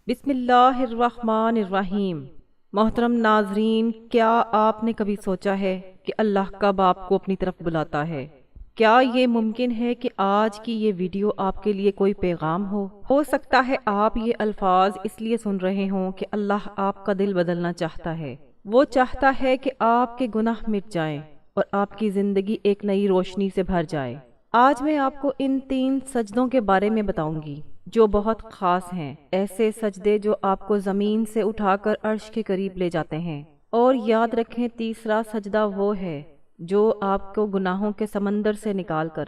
بسم اللہ الرحمن الرحیم۔ محترم ناظرین، کیا آپ نے کبھی سوچا ہے کہ اللہ کب آپ کو اپنی طرف بلاتا ہے؟ کیا یہ ممکن ہے کہ آج کی یہ ویڈیو آپ کے لیے کوئی پیغام ہو سکتا ہے آپ یہ الفاظ اس لیے سن رہے ہوں کہ اللہ آپ کا دل بدلنا چاہتا ہے۔ وہ چاہتا ہے کہ آپ کے گناہ مٹ جائیں اور آپ کی زندگی ایک نئی روشنی سے بھر جائے۔ آج میں آپ کو ان 3 سجدوں کے بارے میں بتاؤں گی جو بہت خاص ہیں، ایسے سجدے جو آپ کو زمین سے اٹھا کر عرش کے قریب لے جاتے ہیں۔ اور یاد رکھیں، تیسرا سجدہ وہ ہے جو آپ کو گناہوں کے سمندر سے نکال کر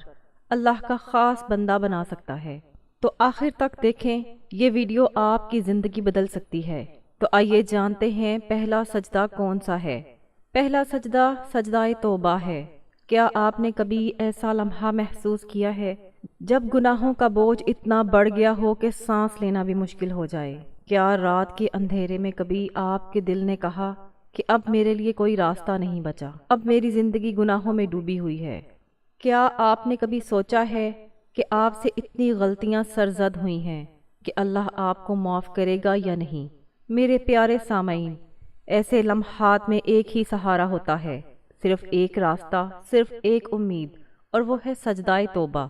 اللہ کا خاص بندہ بنا سکتا ہے۔ تو آخر تک دیکھیں، یہ ویڈیو آپ کی زندگی بدل سکتی ہے۔ تو آئیے جانتے ہیں پہلا سجدہ کون سا ہے۔ پہلا سجدہ سجدہ توبہ ہے۔ کیا آپ نے کبھی ایسا لمحہ محسوس کیا ہے جب گناہوں کا بوجھ اتنا بڑھ گیا ہو کہ سانس لینا بھی مشکل ہو جائے؟ کیا رات کے اندھیرے میں کبھی آپ کے دل نے کہا کہ اب میرے لیے کوئی راستہ نہیں بچا، اب میری زندگی گناہوں میں ڈوبی ہوئی ہے؟ کیا آپ نے کبھی سوچا ہے کہ آپ سے اتنی غلطیاں سرزد ہوئی ہیں کہ اللہ آپ کو معاف کرے گا یا نہیں؟ میرے پیارے سامعین، ایسے لمحات میں ایک ہی سہارا ہوتا ہے، صرف ایک راستہ، صرف ایک امید، اور وہ ہے سجدہ توبہ۔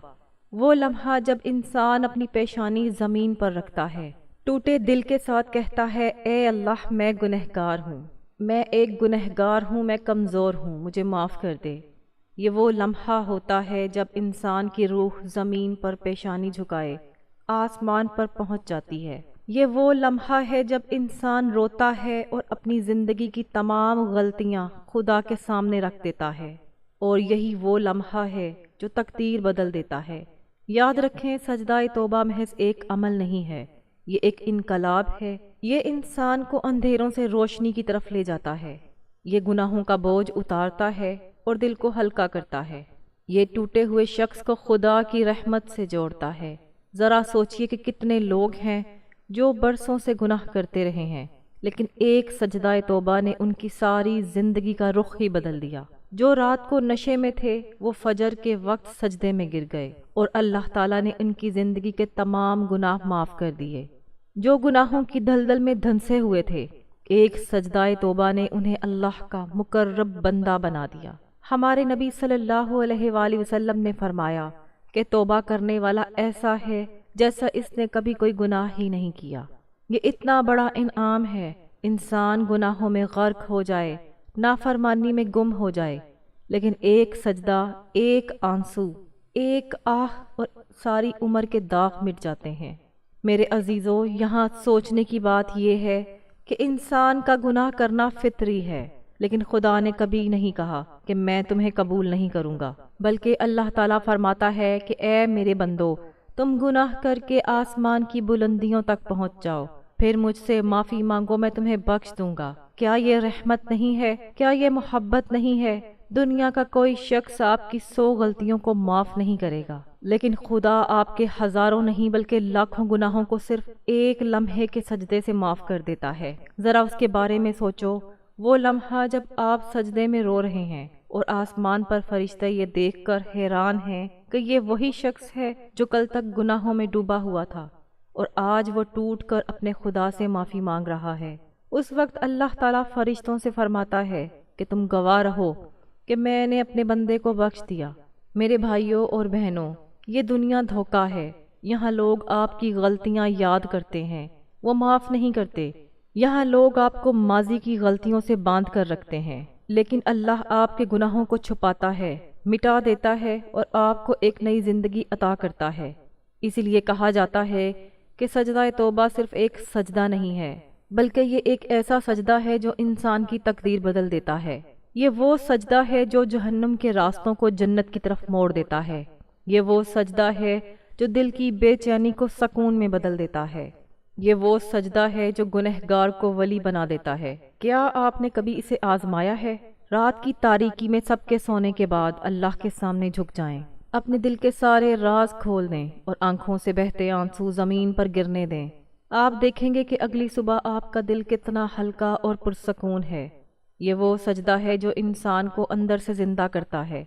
وہ لمحہ جب انسان اپنی پیشانی زمین پر رکھتا ہے، ٹوٹے دل کے ساتھ کہتا ہے، اے اللہ، میں گنہگار ہوں، میں ایک گنہگار ہوں، میں کمزور ہوں، مجھے معاف کر دے۔ یہ وہ لمحہ ہوتا ہے جب انسان کی روح زمین پر پیشانی جھکائے آسمان پر پہنچ جاتی ہے۔ یہ وہ لمحہ ہے جب انسان روتا ہے اور اپنی زندگی کی تمام غلطیاں خدا کے سامنے رکھ دیتا ہے، اور یہی وہ لمحہ ہے جو تقدیر بدل دیتا ہے۔ یاد رکھیں، سجدہ توبہ محض ایک عمل نہیں ہے، یہ ایک انقلاب ہے۔ یہ انسان کو اندھیروں سے روشنی کی طرف لے جاتا ہے، یہ گناہوں کا بوجھ اتارتا ہے اور دل کو ہلکا کرتا ہے۔ یہ ٹوٹے ہوئے شخص کو خدا کی رحمت سے جوڑتا ہے۔ ذرا سوچئے کہ کتنے لوگ ہیں جو برسوں سے گناہ کرتے رہے ہیں، لیکن ایک سجدہ توبہ نے ان کی ساری زندگی کا رخ ہی بدل دیا۔ جو رات کو نشے میں تھے، وہ فجر کے وقت سجدے میں گر گئے اور اللہ تعالیٰ نے ان کی زندگی کے تمام گناہ معاف کر دیے۔ جو گناہوں کی دلدل میں دھنسے ہوئے تھے، ایک سجدہ توبہ نے انہیں اللہ کا مقرب بندہ بنا دیا۔ ہمارے نبی صلی اللہ علیہ وآلہ وسلم نے فرمایا کہ توبہ کرنے والا ایسا ہے جیسا اس نے کبھی کوئی گناہ ہی نہیں کیا۔ یہ اتنا بڑا انعام ہے، انسان گناہوں میں غرق ہو جائے، نافرمانی میں گم ہو جائے، لیکن ایک سجدہ، ایک آنسو، ایک آہ اور ساری عمر کے داغ مٹ جاتے ہیں۔ میرے عزیزو، یہاں سوچنے کی بات یہ ہے کہ انسان کا گناہ کرنا فطری ہے، لیکن خدا نے کبھی نہیں کہا کہ میں تمہیں قبول نہیں کروں گا، بلکہ اللہ تعالیٰ فرماتا ہے کہ اے میرے بندو، تم گناہ کر کے آسمان کی بلندیوں تک پہنچ جاؤ، پھر مجھ سے معافی مانگو، میں تمہیں بخش دوں گا۔ کیا یہ رحمت نہیں ہے؟ کیا یہ محبت نہیں ہے؟ دنیا کا کوئی شخص آپ کی 100 غلطیوں کو معاف نہیں کرے گا، لیکن خدا آپ کے ہزاروں نہیں بلکہ لاکھوں گناہوں کو صرف ایک لمحے کے سجدے سے معاف کر دیتا ہے۔ ذرا اس کے بارے میں سوچو، وہ لمحہ جب آپ سجدے میں رو رہے ہیں اور آسمان پر فرشتے یہ دیکھ کر حیران ہیں کہ یہ وہی شخص ہے جو کل تک گناہوں میں ڈوبا ہوا تھا اور آج وہ ٹوٹ کر اپنے خدا سے معافی مانگ رہا ہے۔ اس وقت اللہ تعالیٰ فرشتوں سے فرماتا ہے کہ تم گواہ رہو کہ میں نے اپنے بندے کو بخش دیا۔ میرے بھائیوں اور بہنوں، یہ دنیا دھوکہ ہے۔ یہاں لوگ آپ کی غلطیاں یاد کرتے ہیں، وہ معاف نہیں کرتے۔ یہاں لوگ آپ کو ماضی کی غلطیوں سے باندھ کر رکھتے ہیں، لیکن اللہ آپ کے گناہوں کو چھپاتا ہے، مٹا دیتا ہے اور آپ کو ایک نئی زندگی عطا کرتا ہے۔ اسی لیے کہا جاتا ہے کہ سجدہ توبہ صرف ایک سجدہ نہیں ہے، بلکہ یہ ایک ایسا سجدہ ہے جو انسان کی تقدیر بدل دیتا ہے۔ یہ وہ سجدہ ہے جو جہنم کے راستوں کو جنت کی طرف موڑ دیتا ہے۔ یہ وہ سجدہ ہے جو دل کی بے چینی کو سکون میں بدل دیتا ہے۔ یہ وہ سجدہ ہے جو گنہگار کو ولی بنا دیتا ہے۔ کیا آپ نے کبھی اسے آزمایا ہے؟ رات کی تاریکی میں سب کے سونے کے بعد اللہ کے سامنے جھک جائیں، اپنے دل کے سارے راز کھول دیں اور آنکھوں سے بہتے آنسو زمین پر گرنے دیں۔ آپ دیکھیں گے کہ اگلی صبح آپ کا دل کتنا ہلکا اور پرسکون ہے۔ یہ وہ سجدہ ہے جو انسان کو اندر سے زندہ کرتا ہے۔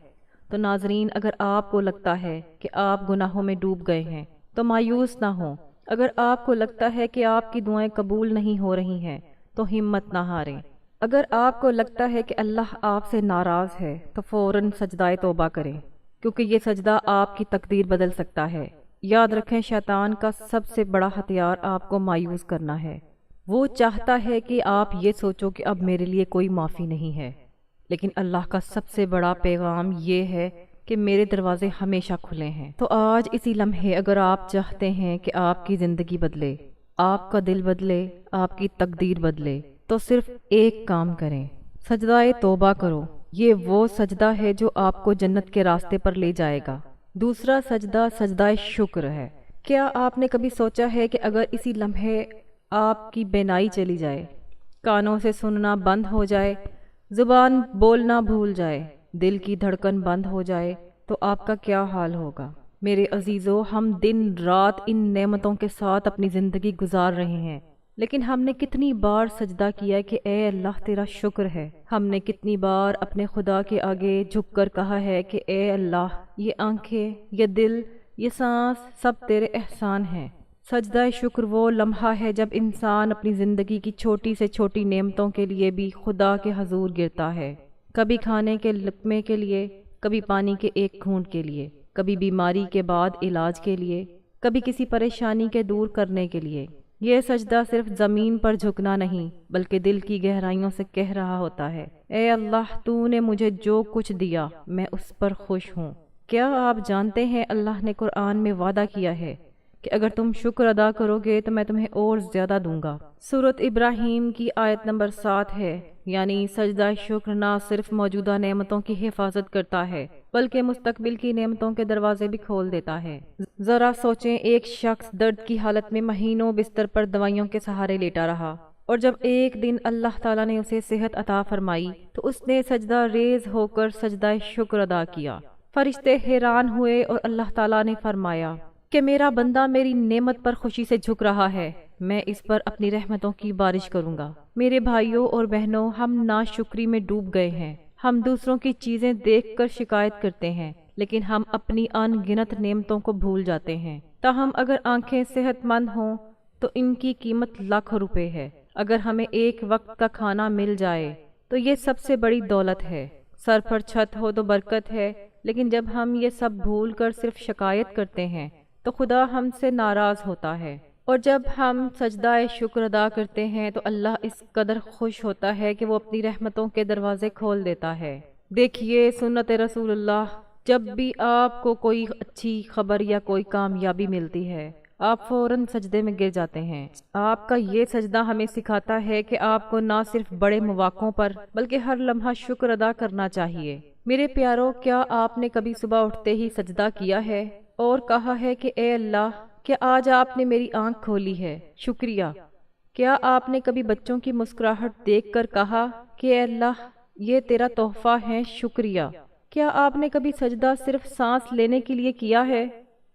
تو ناظرین، اگر آپ کو لگتا ہے کہ آپ گناہوں میں ڈوب گئے ہیں تو مایوس نہ ہوں، اگر آپ کو لگتا ہے کہ آپ کی دعائیں قبول نہیں ہو رہی ہیں تو ہمت نہ ہاریں۔ اگر آپ کو لگتا ہے کہ اللہ آپ سے ناراض ہے تو فوراً سجدہ توبہ کریں، کیونکہ یہ سجدہ آپ کی تقدیر بدل سکتا ہے۔ یاد رکھیں، شیطان کا سب سے بڑا ہتھیار آپ کو مایوس کرنا ہے۔ وہ چاہتا ہے کہ آپ یہ سوچو کہ اب میرے لیے کوئی معافی نہیں ہے، لیکن اللہ کا سب سے بڑا پیغام یہ ہے کہ میرے دروازے ہمیشہ کھلے ہیں۔ تو آج اسی لمحے اگر آپ چاہتے ہیں کہ آپ کی زندگی بدلے، آپ کا دل بدلے، آپ کی تقدیر بدلے، تو صرف ایک کام کریں، سجدہ توبہ کرو۔ یہ وہ سجدہ ہے جو آپ کو جنت کے راستے پر لے جائے گا۔ دوسرا سجدہ سجدہ شکر ہے۔ کیا آپ نے کبھی سوچا ہے کہ اگر اسی لمحے آپ کی بینائی چلی جائے، کانوں سے سننا بند ہو جائے، زبان بولنا بھول جائے، دل کی دھڑکن بند ہو جائے، تو آپ کا کیا حال ہوگا؟ میرے عزیزو، ہم دن رات ان نعمتوں کے ساتھ اپنی زندگی گزار رہے ہیں، لیکن ہم نے کتنی بار سجدہ کیا کہ اے اللہ تیرا شکر ہے؟ ہم نے کتنی بار اپنے خدا کے آگے جھک کر کہا ہے کہ اے اللہ، یہ آنکھیں، یہ دل، یہ سانس سب تیرے احسان ہیں۔ سجدہ شکر وہ لمحہ ہے جب انسان اپنی زندگی کی چھوٹی سے چھوٹی نعمتوں کے لیے بھی خدا کے حضور گرتا ہے، کبھی کھانے کے لقمے کے لیے، کبھی پانی کے ایک گھونٹ کے لیے، کبھی بیماری کے بعد علاج کے لیے، کبھی کسی پریشانی کے دور کرنے کے لیے۔ یہ سجدہ صرف زمین پر جھکنا نہیں بلکہ دل کی گہرائیوں سے کہہ رہا ہوتا ہے، اے اللہ، تو نے مجھے جو کچھ دیا میں اس پر خوش ہوں۔ کیا آپ جانتے ہیں اللہ نے قرآن میں وعدہ کیا ہے کہ اگر تم شکر ادا کرو گے تو میں تمہیں اور زیادہ دوں گا۔ سورۃ ابراہیم کی آیت نمبر 7 ہے، یعنی سجدہ شکر نہ صرف موجودہ نعمتوں کی حفاظت کرتا ہے بلکہ مستقبل کی نعمتوں کے دروازے بھی کھول دیتا ہے۔ ذرا سوچیں، ایک شخص درد کی حالت میں مہینوں بستر پر دوائیوں کے سہارے لیٹا رہا، اور جب ایک دن اللہ تعالیٰ نے اسے صحت عطا فرمائی تو اس نے سجدہ ریز ہو کر سجدہ شکر ادا کیا۔ فرشتے حیران ہوئے اور اللہ تعالیٰ نے فرمایا کہ میرا بندہ میری نعمت پر خوشی سے جھک رہا ہے، میں اس پر اپنی رحمتوں کی بارش کروں گا۔ میرے بھائیوں اور بہنوں، ہم ناشکری میں ڈوب گئے ہیں۔ ہم دوسروں کی چیزیں دیکھ کر شکایت کرتے ہیں، لیکن ہم اپنی ان گنت نعمتوں کو بھول جاتے ہیں۔ تاہم اگر آنکھیں صحت مند ہوں تو ان کی قیمت لاکھوں روپے ہے۔ اگر ہمیں ایک وقت کا کھانا مل جائے تو یہ سب سے بڑی دولت ہے۔ سر پر چھت ہو تو برکت ہے، لیکن جب ہم یہ سب بھول کر صرف شکایت کرتے ہیں تو خدا ہم سے ناراض ہوتا ہے۔ اور جب ہم سجدہ شکر ادا کرتے ہیں تو اللہ اس قدر خوش ہوتا ہے کہ وہ اپنی رحمتوں کے دروازے کھول دیتا ہے۔ دیکھیے، سنت رسول اللہ، جب بھی آپ کو کوئی اچھی خبر یا کوئی کامیابی ملتی ہے آپ فوراً سجدے میں گر جاتے ہیں۔ آپ کا یہ سجدہ ہمیں سکھاتا ہے کہ آپ کو نہ صرف بڑے مواقعوں پر بلکہ ہر لمحہ شکر ادا کرنا چاہیے۔ میرے پیارو، کیا آپ نے کبھی صبح اٹھتے ہی سجدہ کیا ہے اور کہا ہے کہ اے اللہ، کیا آج آپ نے میری آنکھ کھولی ہے، شکریہ؟ کیا آپ نے کبھی بچوں کی مسکراہٹ دیکھ کر کہا کہ اے اللہ، یہ تیرا تحفہ ہے، شکریہ؟ کیا آپ نے کبھی سجدہ صرف سانس لینے کے لیے کیا ہے؟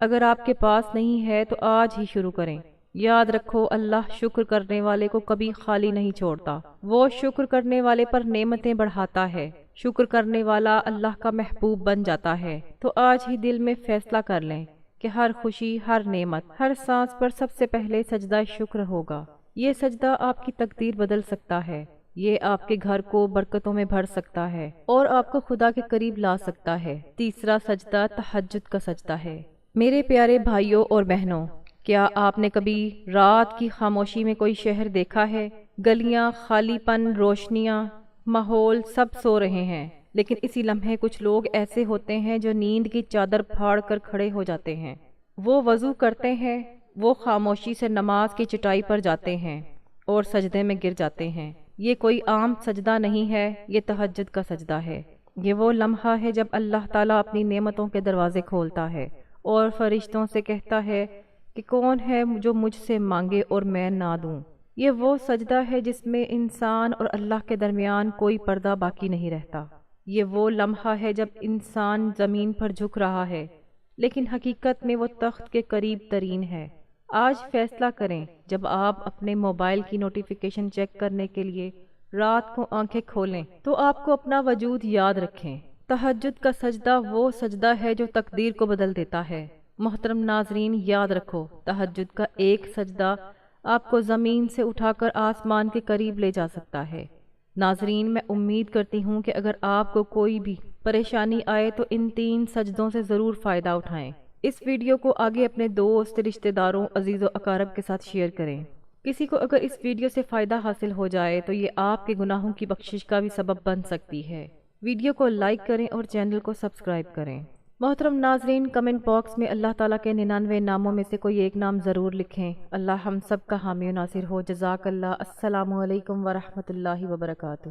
اگر آپ کے پاس نہیں ہے تو آج ہی شروع کریں۔ یاد رکھو، اللہ شکر کرنے والے کو کبھی خالی نہیں چھوڑتا، وہ شکر کرنے والے پر نعمتیں بڑھاتا ہے۔ شکر کرنے والا اللہ کا محبوب بن جاتا ہے۔ تو آج ہی دل میں فیصلہ کر لیں کہ ہر خوشی، ہر نعمت، ہر سانس پر سب سے پہلے سجدہ شکر ہوگا۔ یہ سجدہ آپ کی تقدیر بدل سکتا ہے، یہ آپ کے گھر کو برکتوں میں بھر سکتا ہے اور آپ کو خدا کے قریب لا سکتا ہے۔ تیسرا سجدہ تہجد کا سجدہ ہے۔ میرے پیارے بھائیوں اور بہنوں، کیا آپ نے کبھی رات کی خاموشی میں کوئی شہر دیکھا ہے؟ گلیاں خالی پن، روشنیاں، ماحول سب سو رہے ہیں، لیکن اسی لمحے کچھ لوگ ایسے ہوتے ہیں جو نیند کی چادر پھاڑ کر کھڑے ہو جاتے ہیں۔ وہ وضو کرتے ہیں، وہ خاموشی سے نماز کی چٹائی پر جاتے ہیں اور سجدے میں گر جاتے ہیں۔ یہ کوئی عام سجدہ نہیں ہے، یہ تہجد کا سجدہ ہے۔ یہ وہ لمحہ ہے جب اللہ تعالیٰ اپنی نعمتوں کے دروازے کھولتا ہے اور فرشتوں سے کہتا ہے کہ کون ہے جو مجھ سے مانگے اور میں نہ دوں۔ یہ وہ سجدہ ہے جس میں انسان اور اللہ کے درمیان کوئی پردہ باقی نہیں رہتا۔ یہ وہ لمحہ ہے جب انسان زمین پر جھک رہا ہے لیکن حقیقت میں وہ تخت کے قریب ترین ہے۔ آج فیصلہ کریں، جب آپ اپنے موبائل کی نوٹیفیکیشن چیک کرنے کے لیے رات کو آنکھیں کھولیں تو آپ کو اپنا وجود یاد رکھیں۔ تہجد کا سجدہ وہ سجدہ ہے جو تقدیر کو بدل دیتا ہے۔ محترم ناظرین، یاد رکھو تہجد کا ایک سجدہ آپ کو زمین سے اٹھا کر آسمان کے قریب لے جا سکتا ہے۔ ناظرین، میں امید کرتی ہوں کہ اگر آپ کو کوئی بھی پریشانی آئے تو ان 3 سجدوں سے ضرور فائدہ اٹھائیں۔ اس ویڈیو کو آگے اپنے دوست، رشتہ داروں، عزیز و اقارب کے ساتھ شیئر کریں۔ کسی کو اگر اس ویڈیو سے فائدہ حاصل ہو جائے تو یہ آپ کے گناہوں کی بخشش کا بھی سبب بن سکتی ہے۔ ویڈیو کو لائک کریں اور چینل کو سبسکرائب کریں۔ محترم ناظرین، کمنٹ باکس میں اللہ تعالیٰ کے 99 ناموں میں سے کوئی ایک نام ضرور لکھیں۔ اللہ ہم سب کا حامی و ناصر ہو۔ جزاک اللہ۔ السلام علیکم ورحمۃ اللہ وبرکاتہ۔